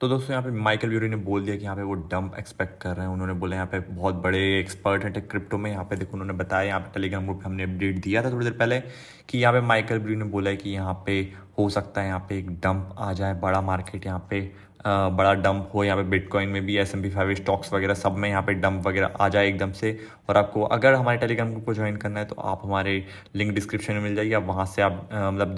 तो दोस्तों यहाँ पे माइकल ब्यूरी ने बोल दिया कि यहाँ पे वो डंप एक्सपेक्ट कर रहे हैं। उन्होंने बोला यहाँ पे बहुत बड़े एक्सपर्ट हैं क्रिप्टो में। यहाँ पे देखो उन्होंने बताया, यहाँ पे टेलीग्राम ग्रुप पे हमने अपडेट दिया था थोड़ी देर पहले कि यहाँ पे माइकल ब्यूरी ने बोला है कि यहाँ पे हो सकता है यहाँ पे एक डंप आ जाए, बड़ा मार्केट यहाँ पे बड़ा डंप हो। यहाँ पे बिटकॉइन में भी S&P 500 स्टॉक्स वगैरह सब में यहाँ पे डंप वगैरह आ जाए एकदम से। और आपको अगर हमारे टेलीग्राम ग्रुप को ज्वाइन करना है तो आप हमारे लिंक डिस्क्रिप्शन में मिल जाएगी। आप वहाँ से आप मतलब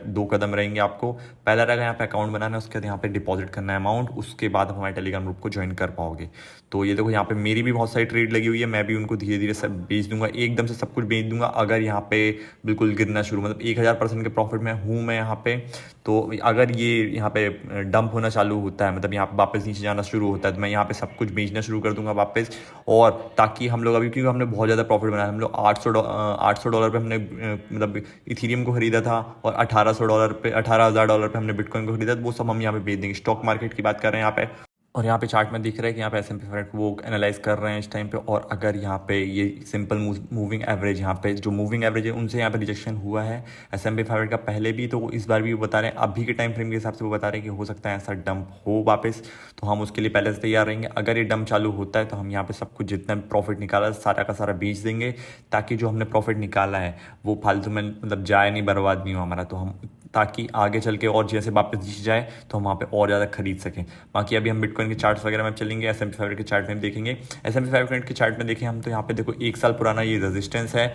दो कदम रहेंगे आपको। पहला रहेगा यहाँ पे अकाउंट बनाना है, उसके बाद यहाँ पे डिपॉजिट करना है अमाउंट, उसके बाद आप हमारे टेलीग्राम ग्रुप को ज्वाइन कर पाओगे। तो ये देखो यहाँ पे मेरी भी बहुत सारी ट्रेड लगी हुई है, मैं भी उनको धीरे धीरे सब बेच दूंगा, एकदम से सब कुछ बेच दूंगा अगर यहाँ पे बिल्कुल गिरना शुरू, मतलब 1000% के प्रॉफिट में हूँ मैं यहाँ पे। तो अगर ये यहाँ पे डंप होना चालू होता है, मतलब यहाँ पे वापस नीचे जाना शुरू होता है, तो मैं यहाँ पे सब कुछ बेचना शुरू कर दूंगा वापस। और ताकि हम लोग अभी, क्योंकि हमने बहुत ज़्यादा प्रॉफिट बनाया, हम लोग $800 पे हमने मतलब इथीरियम को खरीदा था, और $18,000 पे हमने बिटकॉइन को खरीदा, तो वो सब हम यहाँ पे बेच देंगे। स्टॉक मार्केट की बात कर रहे हैं यहाँ पे। और यहाँ पे चार्ट में दिख रहा है कि यहाँ पे S&P 500 वो एनालाइज कर रहे हैं इस टाइम पे। और अगर यहाँ पे ये सिंपल मूविंग एवरेज, यहाँ पे जो मूविंग एवरेज है उनसे यहाँ पे रिजेक्शन हुआ है S&P 500 का पहले भी, तो इस बार भी वो बता रहे हैं, अभी के टाइम फ्रेम के हिसाब से वो बता रहे हैं कि हो सकता है ऐसा डंप हो वापस। तो हम उसके लिए पहले से तैयार रहेंगे। अगर ये डंप चालू होता है तो हम यहाँ पे सब कुछ जितना प्रॉफिट निकाला सारा का सारा बेच देंगे, ताकि जो हमने प्रॉफिट निकाला है वो फालतू में मतलब जाए नहीं, बर्बाद नहीं हो हमारा। तो हम ताकि आगे चल के और जैसे वापस नीचे जाए तो हम वहाँ पे और ज़्यादा खरीद सकें। बाकी अभी हम बिटकॉइन के चार्ट्स वगैरह में चलेंगे, S&P 500 के चार्ट में देखेंगे। S&P 500 के चार्ट में देखें हम तो यहाँ पे देखो 1 साल पुराना ये रेजिस्टेंस है,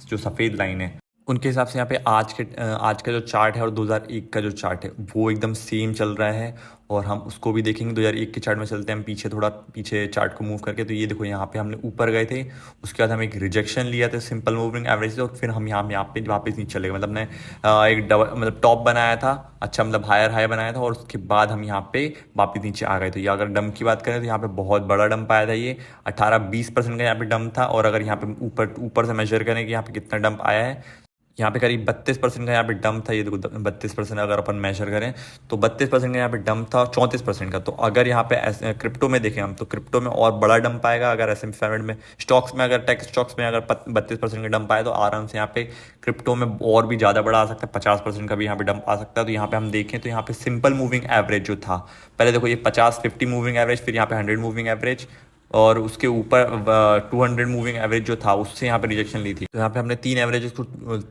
जो सफ़ेद लाइन है, उनके हिसाब से यहाँ पे आज का जो चार्ट है और 2001 का जो चार्ट है वो एकदम सेम चल रहा है। और हम उसको भी देखेंगे। 2001 के चार्ट में चलते हैं हम पीछे, थोड़ा पीछे चार्ट को मूव करके। तो ये देखो यहाँ पे हमने ऊपर गए थे, उसके बाद हम एक रिजेक्शन लिया था सिंपल मूविंग एवरेज से, और फिर हम यहाँ पे वापस नीचे चले गए। मतलब हमने एक डबल मतलब टॉप बनाया था, अच्छा मतलब हायर हाई बनाया था, और उसके बाद हम यहाँ पे वापस नीचे आ गए। तो ये अगर डंप की बात करें तो यहाँ पे बहुत बड़ा डंप आया था, ये 18-20% का यहाँ पे डंप था। और अगर यहाँ पे ऊपर से मेजर करें कि यहाँ पे कितना डंप आया है, यहाँ पे करीब 32% का यहाँ पे डंप था। ये देखो 32% अगर अपन मेजर करें तो 32% का यहाँ पे डंप था, 34% का। तो अगर यहाँ पे क्रिप्टो में देखें हम तो क्रिप्टो में और बड़ा डंप आएगा। अगर S&P 500 में स्टॉक्स में, अगर टेक स्टॉक्स में अगर 32% का डंप आए तो आराम से यहाँ पे क्रिप्टो में और भी ज़्यादा बड़ा आ सकता है, 50% का भी यहाँ पे डंप आ सकता है। तो यहाँ पे हम देखें तो यहाँ पे सिंपल मूविंग एवरेज जो था, पहले देखो ये 50-50 मूविंग एवरेज, फिर यहाँ पे 100 मूविंग एवरेज, और उसके ऊपर 200 मूविंग एवरेज जो था उससे यहाँ पे रिजेक्शन ली थी। तो यहाँ पे हमने 3 एवरेजेस को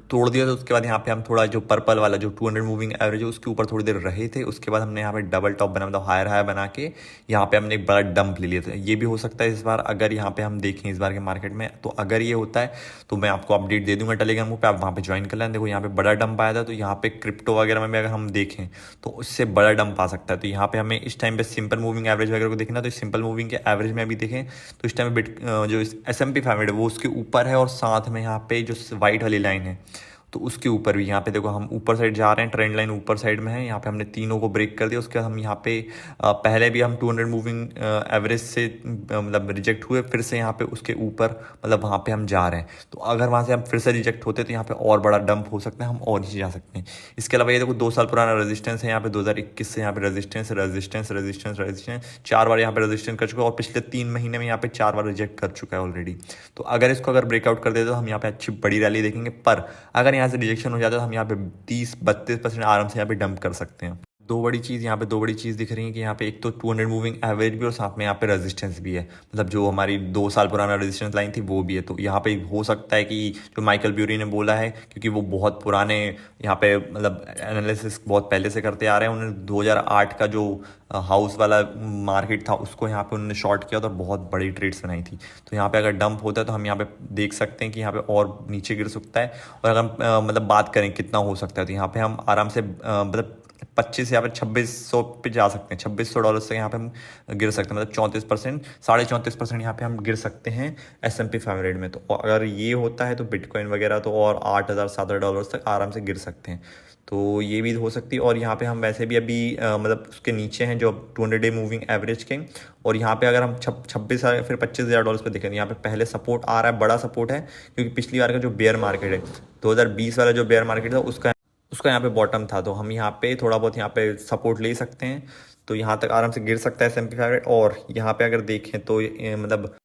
तोड़ दिया था। उसके बाद यहाँ पे हम थोड़ा जो पर्पल वाला जो 200 मूविंग एवरेज है उसके ऊपर थोड़ी देर रहे थे। उसके बाद हमने यहाँ पे डबल टॉप बना, मतलब हायर हायर बना के यहाँ पे हमने एक बड़ा डंप ले लिया था। ये भी हो सकता है इस बार, अगर यहाँ पे हम देखें इस बार के मार्केट में, तो अगर ये होता है तो मैं आपको अपडेट दे दूंगा टेलीग्राम पे, आप वहाँ पे ज्वाइन कर लें। देखो यहाँ पे बड़ा डंप आया था, तो यहाँ पे क्रिप्टो वगैरह में भी अगर हम देखें तो उससे बड़ा डंप आ सकता है। तो यहाँ पे हमें इस टाइम पे सिंपल मूविंग एवरेज वगैरह को देखना, तो सिंपल मूविंग के एवरेज में अभी देखें तो इस टाइम जो S&P 500 है वो उसके ऊपर है, और साथ में यहाँ पे जो वाइट वाली लाइन है तो उसके ऊपर भी यहाँ पे देखो हम ऊपर साइड जा रहे हैं, ट्रेंड लाइन ऊपर साइड में है। यहाँ पे हमने तीनों को ब्रेक कर दिया। उसके बाद हम यहाँ पे पहले भी हम 200 मूविंग एवरेज से मतलब रिजेक्ट हुए, फिर से यहाँ पे उसके ऊपर मतलब वहाँ पे हम जा रहे हैं। तो अगर वहाँ से हम फिर से रिजेक्ट होते तो यहाँ पे और बड़ा डंप हो सकता है, हम और नीचे जा सकते हैं। इसके अलावा ये देखो 2 साल पुराना रेजिस्टेंस है यहाँ पे, 2021 से यहाँ पे रेजिस्टेंस रेजिस्टेंस रेजिस्टेंस रेजिस्टेंस 4 बार यहाँ पे रेजिस्टेंस कर चुका है, और पिछले 3 महीने में यहाँ पे 4 बार रिजेक्ट कर चुका है ऑलरेडी। तो अगर इसको अगर ब्रेकआउट कर दे तो हम यहाँ पे अच्छी बड़ी रैली देखेंगे। पर अगर यहाँ से रिजेक्शन हो जाता है तो हम यहाँ पे 30-32% आराम से यहाँ पे डंप कर सकते हैं। दो बड़ी चीज़ दिख रही है कि यहाँ पे एक तो 200 मूविंग एवरेज भी, और साथ में यहाँ पे रेजिस्टेंस भी है, मतलब जो हमारी 2 साल पुराना रेजिस्टेंस लाइन थी वो भी है। तो यहाँ पे हो सकता है कि जो माइकल ब्यूरी ने बोला है, क्योंकि वो बहुत पुराने यहाँ पे मतलब एनालिसिस बहुत पहले से करते आ रहे हैं, उन्होंने 2008 का जो हाउस वाला मार्केट था उसको यहाँ पे उन्होंने शॉर्ट किया था और बहुत बड़ी ट्रेड्स बनाई थी। तो यहाँ पे अगर डंप होता है तो हम यहाँ पे देख सकते हैं कि यहाँ पे और नीचे गिर सकता है। और अगर हम मतलब बात करें कितना हो सकता है, तो यहाँ पे हम आराम से मतलब 25 या फिर 2600 पे जा सकते हैं। $2600 से यहाँ पे हम गिर सकते हैं, मतलब 34%, 34.5% यहाँ पे हम गिर सकते हैं S&P 500 में। तो अगर ये होता है तो बिटकॉइन वगैरह तो और $8,000-7,000 तक आराम से गिर सकते हैं। तो ये भी हो सकती है। और यहाँ पे हम वैसे भी अभी मतलब उसके नीचे हैं जो 200 डे मूविंग एवरेज के। और यहाँ पे अगर हम 26 या फिर $25,000 पे देखें, यहाँ पे पहले सपोर्ट आ रहा है, बड़ा सपोर्ट है, क्योंकि पिछली बार का जो बेयर मार्केट है 2020 वाला जो बेयर मार्केट था उसका यहाँ पे बॉटम था। तो हम यहाँ पे थोड़ा बहुत यहाँ पे सपोर्ट ले सकते हैं। तो यहाँ तक आराम से गिर सकता है S&P 500। और यहाँ पे अगर देखें तो मतलब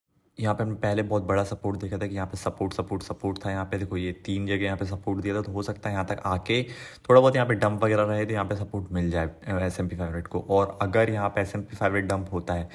यहाँ पे हमने पहले बहुत बड़ा सपोर्ट देखा था कि यहाँ पे सपोर्ट सपोर्ट सपोर्ट था। यहाँ पे देखो ये 3 जगह यहाँ पे सपोर्ट दिया था, तो हो सकता है यहाँ तक आके थोड़ा बहुत यहाँ पे डंप वगैरह रहे तो यहाँ पे सपोर्ट मिल जाए S&P 500 को। और अगर यहाँ पे S&P 500 डंप होता है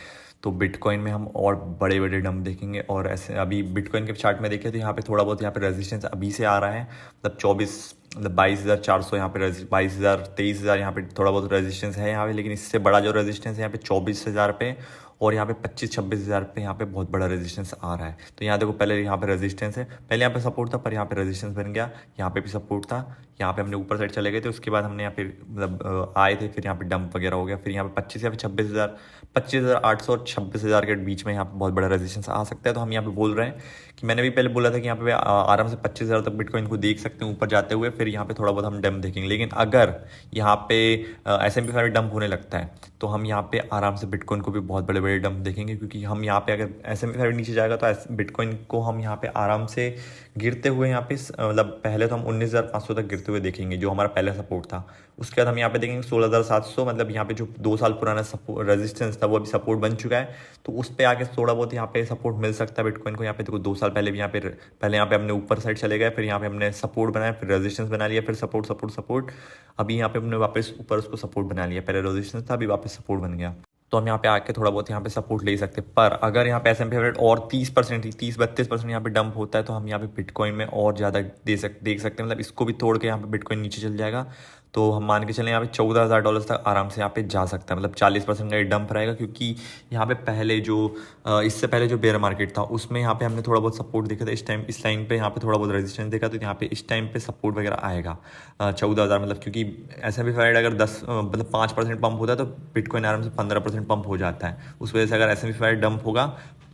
तो बिटकॉइन में हम और बड़े बड़े डंप देखेंगे। और ऐसे अभी बिटकॉइन के चार्ट में देखें तो यहाँ पे थोड़ा बहुत यहाँ पे रेजिस्टेंस अभी से आ रहा है, मतलब 24 मतलब 22,400 यहाँ पे 22,000 23,000 यहाँ पे थोड़ा बहुत रेजिस्टेंस है यहाँ पे। लेकिन इससे बड़ा जो रेजिस्टेंस है यहाँ पे 24,000 पे, और यहाँ पे 25-26 हज़ार पे यहाँ पे बहुत बड़ा रेजिस्टेंस आ रहा है। तो यहाँ देखो पहले यहाँ पे रेजिस्टेंस है, पहले यहाँ पे सपोर्ट था पर यहाँ पे रेजिस्टेंस बन गया, यहाँ पे भी सपोर्ट था, यहाँ पे हमने ऊपर साइड चले गए थे, उसके बाद हमने यहाँ पे मतलब आए थे, फिर यहाँ पे डंप वगैरह हो गया, फिर यहाँ पे 25 या फिर 26,000 25,800 और 26,000 के बीच में यहाँ पे बहुत बड़ा रेजिस्टेंस आ सकता है। तो हम यहाँ पे बोल रहे हैं कि मैंने भी पहले बोला था कि यहाँ पे आराम से 25,000 तक बिटकॉइन को देख सकते हैं ऊपर जाते हुए, फिर यहाँ पे थोड़ा बहुत हम डंप देखेंगे। लेकिन अगर यहाँ पे S&P 500 डंप होने लगता है तो हम यहाँ पे आराम से बिटकॉइन को भी बहुत बड़े बड़े डंप देखेंगे, क्योंकि हम यहाँ पे अगर S&P 500 नीचे जाएगा तो बिटकॉइन को हम यहाँ पे आराम से गिरते हुए यहाँ पे मतलब पहले तो हम 19,500 तक गिरते हुए देखेंगे जो हमारा पहला सपोर्ट था। उसके बाद हम यहाँ पे देखेंगे 16,700, मतलब यहाँ पे जो 2 साल पुराना रेजिस्टेंस था वो अभी सपोर्ट बन चुका है, तो उस पर आगे थोड़ा बहुत यहाँ पे सपोर्ट मिल सकता है बिटकॉइन को। यहाँ पे देखो 2 साल पहले भी यहाँ पे पहले यहाँ पे हमने ऊपर साइड चले गए, फिर यहाँ पे हमने सपोर्ट बनाया, फिर रेजिस्टेंस बना लिया, फिर सपोर्ट सपोर्ट सपोर्ट, अभी यहाँ पे हमने वापस ऊपर उसको सपोर्ट बना लिया, पहले रेजिस्टेंस था अभी वापस सपोर्ट बन गया। तो हम यहाँ पे आके थोड़ा बहुत यहाँ पे सपोर्ट ले सकते हैं। पर अगर यहाँ पे S&P 500 और 30% 30-32% यहाँ पे डंप होता है तो हम यहाँ पे बिटकॉइन में और ज़्यादा देख सकते हैं, मतलब इसको भी तोड़ के यहाँ पे बिटकॉइन नीचे चल जाएगा। तो हम मान के चलें यहाँ पे $14,000 तक आराम से यहाँ पे जा सकता है, मतलब 40% का ये डंप रहेगा। क्योंकि यहाँ पे पहले जो इससे पहले जो बेयर मार्केट था उसमें यहाँ पे हमने थोड़ा बहुत सपोर्ट देखा था, इस टाइम इस लाइन पे यहाँ पे थोड़ा बहुत रेजिस्टेंस देखा, तो यहाँ पे इस टाइम पे सपोर्ट वगैरह आएगा 14,000, मतलब क्योंकि S&P 500 अगर 10 मतलब 5% पंप होता है तो बिटकॉइन आराम से 15% पंप हो जाता है। उस वजह से अगर S&P 500 डंप होगा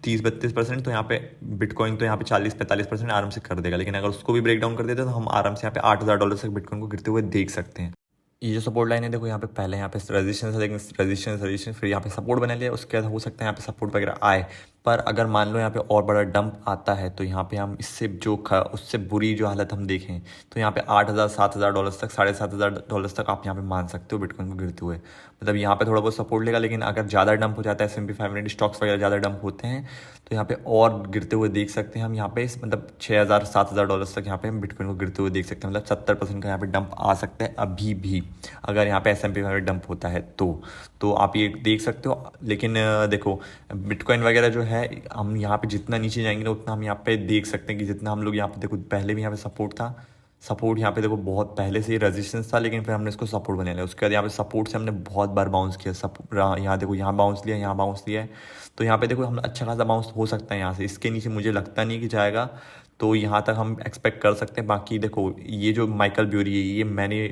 30-32% तो यहाँ पे बिटकॉइन तो यहाँ पे 40-45% आराम से कर देगा। लेकिन अगर उसको भी ब्रेक डाउन कर देते तो हम आराम से यहाँ पे $8,000 तक बिटकॉइन को गिरते हुए देख सकते हैं। ये जो सपोर्ट लाइन है देखो यहाँ पे पहले यहाँ पे रेजिस्टेंस है, लेकिन रेजिस्टेंस फिर यहाँ पे सपोर्ट बना लिया, उसके बाद हो सकता है यहाँ पे सपोर्ट वगैरह आए। पर अगर मान लो यहाँ पे और बड़ा डंप आता है तो यहाँ पे हम इससे जो उससे बुरी जो हालत हम देखें तो यहाँ पे $8,000-7,000 तक $7,500 तक आप यहाँ पे मान सकते हो बिटकॉइन को गिरते हुए। मतलब यहाँ पे थोड़ा बहुत सपोर्ट लेगा, लेकिन अगर ज़्यादा डंप हो जाता है S&P 500 स्टॉक्स वगैरह ज़्यादा डंप होते हैं तो यहाँ पे और गिरते हुए देख सकते हैं हम यहाँ पे, मतलब $6,000-7,000 तक यहाँ पे हम बिटकॉइन को गिरते हुए देख सकते हैं। मतलब 70% का यहाँ पे डंप आ सकता है अभी भी, अगर यहाँ पे S&P 500 डंप होता है तो आप ये देख सकते हो। लेकिन देखो बिटकॉइन वगैरह जो है हम यहाँ पे जितना नीचे जाएंगे ना उतना हम यहाँ पे देख सकते हैं कि जितना हम लोग यहाँ पे देखो पहले भी यहाँ पे सपोर्ट था, सपोर्ट यहाँ पे देखो बहुत पहले से ही रेजिस्टेंस था, लेकिन फिर हमने इसको सपोर्ट बना लिया। उसके बाद यहाँ पे सपोर्ट से हमने बहुत बार बाउंस किया, यहाँ देखो यहाँ बाउंस लिया, यहाँ बाउंस लिया है, तो यहाँ पे देखो हम अच्छा खासा बाउंस हो सकता है यहाँ से। इसके नीचे मुझे लगता नहीं कि जाएगा, तो यहाँ तक हम एक्सपेक्ट कर सकते हैं। बाकी देखो ये जो माइकल ब्यूरी है ये मैंने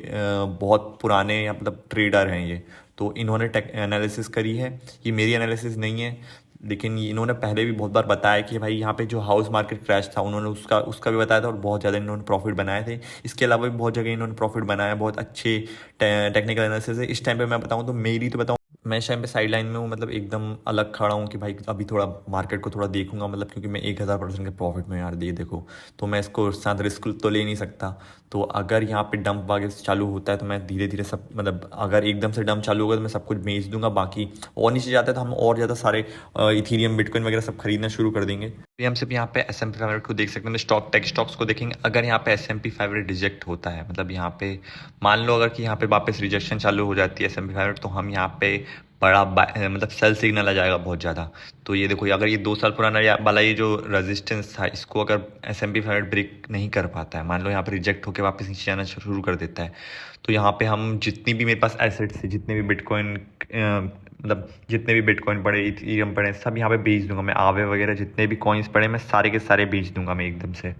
बहुत पुराने या मतलब ट्रेडर हैं ये, तो इन्होंने टेक एनालिसिस करी है, ये मेरी एनालिसिस नहीं है, लेकिन इन्होंने पहले भी बहुत बार बताया कि भाई यहाँ पे जो हाउस मार्केट क्रैश था उन्होंने उसका भी बताया था और बहुत ज़्यादा इन्होंने प्रॉफिट बनाए थे। इसके अलावा भी बहुत जगह इन्होंने प्रॉफिट बनाया, बहुत अच्छे टेक्निकल एनालिसिस है। इस टाइम पे मैं बताऊँ तो मेरी तो बताऊँ मैं इस टाइम पे साइड लाइन में हूँ, मतलब एकदम अलग खड़ा हूँ कि भाई अभी थोड़ा मार्केट को थोड़ा देखूंगा, मतलब क्योंकि मैं 1,000% के प्रॉफिट में यार देखो, तो मैं इसको साथ रिस्क तो ले नहीं सकता। तो अगर यहाँ पे डंप वगैरह चालू होता है तो मैं धीरे धीरे सब, मतलब अगर एकदम से डंप चालू होगा तो मैं सब कुछ बेच दूंगा, बाकी और नीचे जाता है तो हम और ज़्यादा सारे इथीरियम बिटकॉइन वगैरह सब खरीदना शुरू कर देंगे। हम सिर्फ यहाँ पे S&P 500 को देख सकते हैं, स्टॉक टेक स्टॉक्स को देखेंगे। अगर यहाँ पे S&P 500 रिजेक्ट होता है, मतलब यहाँ पे मान लो अगर कि यहाँ पे वापस रिजेक्शन चालू हो जाती है S&P 500, तो हम यहाँ पे बड़ा मतलब सेल सिग्नल आ जाएगा बहुत ज़्यादा। तो ये देखो अगर ये 2 साल पुराना वाला ये जो रेजिस्टेंस था इसको अगर S&P 500 ब्रेक नहीं कर पाता है, मान लो यहाँ पे रिजेक्ट होकर वापस नीचे जाना शुरू कर देता है, तो यहाँ पे हम जितनी भी मेरे पास एसेट्स है, जितने भी बिटकॉइन मतलब जितने भी बिटकॉइन पड़े, इथीरियम पड़े, सब यहाँ पे बेच दूंगा मैं। आवे वगैरह जितने भी कॉइन्स पड़े मैं सारे के सारे बेच दूंगा मैं एकदम से।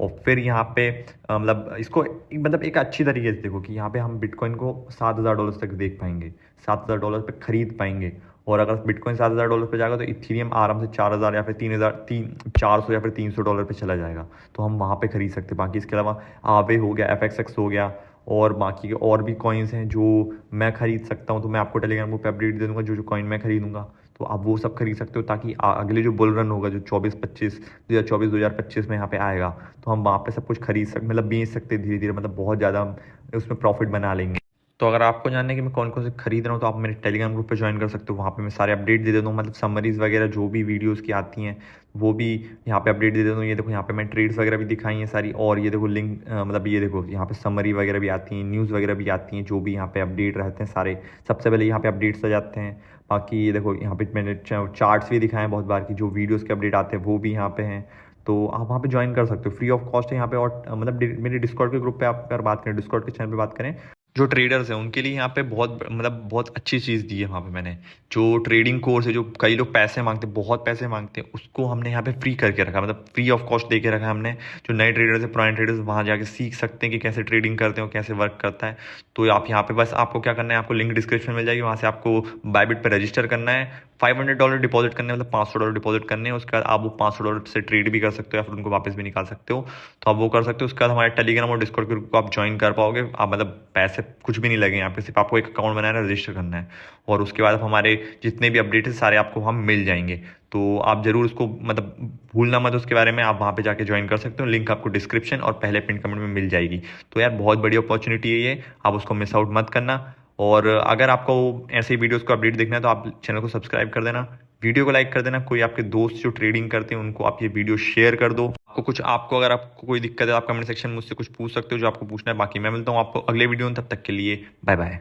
और फिर यहाँ पे मतलब इसको मतलब एक अच्छी तरीके से देखो कि यहाँ पे हम बिटकॉइन को $7,000 तक देख पाएंगे, $7,000 पे खरीद पाएंगे। और अगर बिटकॉइन $7,000 पे जाएगा तो इथीरियम आराम से 4,000 या फिर 400 या फिर $300 पे चला जाएगा, तो हम वहाँ पे खरीद सकते हैं। बाकी इसके अलावा आवे हो गया, FXX हो गया, और बाकी के और भी कॉइन्स हैं जो मैं खरीद सकता हूँ, तो मैं आपको टेलीग्राम पे अपडेट दे दूँगा जो जो कॉइन मैं खरीदूँगा, तो आप वो सब खरीद सकते हो, ताकि अगले जो बुल रन होगा जो 2024-2025 में यहाँ पे आएगा, तो हम वहाँ पे सब कुछ खरीद सकते, मतलब बेच सकते धीरे धीरे, मतलब बहुत ज़्यादा हम उसमें प्रॉफिट बना लेंगे। तो अगर आपको जानना है कि मैं कौन कौन से खरीद रहा हूँ तो आप मेरे टेलीग्राम ग्रुप पे ज्वाइन कर सकते हो। वहाँ पे मैं सारे अपडेट दे देता हूँ, मतलब समरीज़ वगैरह जो भी वीडियोस की आती हैं वो भी यहाँ पे अपडेट दे देता हूँ। ये देखो यहाँ पे मैं ट्रेड्स वगैरह भी दिखाई हैं सारी, और ये देखो लिंक मतलब ये देखो यहाँ पे समरी वगैरह भी आती हैं, न्यूज़ वगैरह भी आती हैं, जो भी यहाँ पे अपडेट रहते हैं सारे सबसे पहले यहाँ पे अपडेट्स आ जाते हैं। बाकी ये देखो यहाँ पे मैंने चार्ट्स भी दिखाए हैं बहुत बार की, जो वीडियोज़ के अपडेट आते हैं वो भी यहाँ पे हैं। तो आप वहाँ पे ज्वाइन कर सकते हो, फ्री ऑफ कॉस्ट है यहाँ पे। और मतलब मेरे डिस्कॉर्ड के ग्रुप पे आप अगर बात करें, डिस्कॉर्ड के चैनल पे बात करें, जो ट्रेडर्स हैं उनके लिए यहाँ पे बहुत मतलब बहुत अच्छी चीज़ दी है वहाँ पे मैंने। जो ट्रेडिंग कोर्स है, जो कई लोग पैसे मांगते हैं, बहुत पैसे मांगते हैं, उसको हमने यहाँ पे फ्री करके रखा, मतलब फ्री ऑफ कॉस्ट दे के रखा है हमने। जो नए ट्रेडर्स हैं, पुराने ट्रेडर्स वहाँ जाके सीख सकते हैं कि कैसे ट्रेडिंग करते हैं और कैसे वर्क करता है। तो आप यहाँ पे बस आपको क्या करना है, आपको लिंक डिस्क्रिप्शन में मिल जाएगी, वहाँ से आपको बायबिट पर रजिस्टर करना है। $500 डिपॉजिट करने मतलब $500 डिपॉजिट करने हैं। उसके बाद आप वो $500 से ट्रेड भी कर सकते हो या फिर उनको वापस भी निकाल सकते हो। तो आप वो कर सकते हो। उसके बाद हमारे टेलीग्राम और डिस्कॉर्ड ग्रुप को आप ज्वाइन कर पाओगे। आप मतलब पैसे कुछ भी नहीं लगे यहाँ पे, सिर्फ आपको एक अकाउंट बनाना है, रजिस्टर करना है, और उसके बाद हमारे जितने भी अपडेट है सारे आपको वहाँ मिल जाएंगे। तो आप जरूर उसको मतलब भूलना मत उसके बारे में, आप वहाँ पे जाके ज्वाइन कर सकते हो। लिंक आपको डिस्क्रिप्शन और पहले पिन कमेंट में मिल जाएगी। तो यार बहुत बड़ी अपॉर्चुनिटी है ये, आप उसको मिस आउट मत करना। और अगर आपको ऐसे ही वीडियोस को अपडेट देखना है तो आप चैनल को सब्सक्राइब कर देना, वीडियो को लाइक कर देना। कोई आपके दोस्त जो ट्रेडिंग करते हैं उनको आप ये वीडियो शेयर कर दो। आपको अगर आपको कोई दिक्कत है आप कमेंट सेक्शन में मुझसे कुछ पूछ सकते हो जो आपको पूछना है। बाकी मैं मिलता हूँ आपको अगले वीडियो में, तब तक के लिए बाय बाय।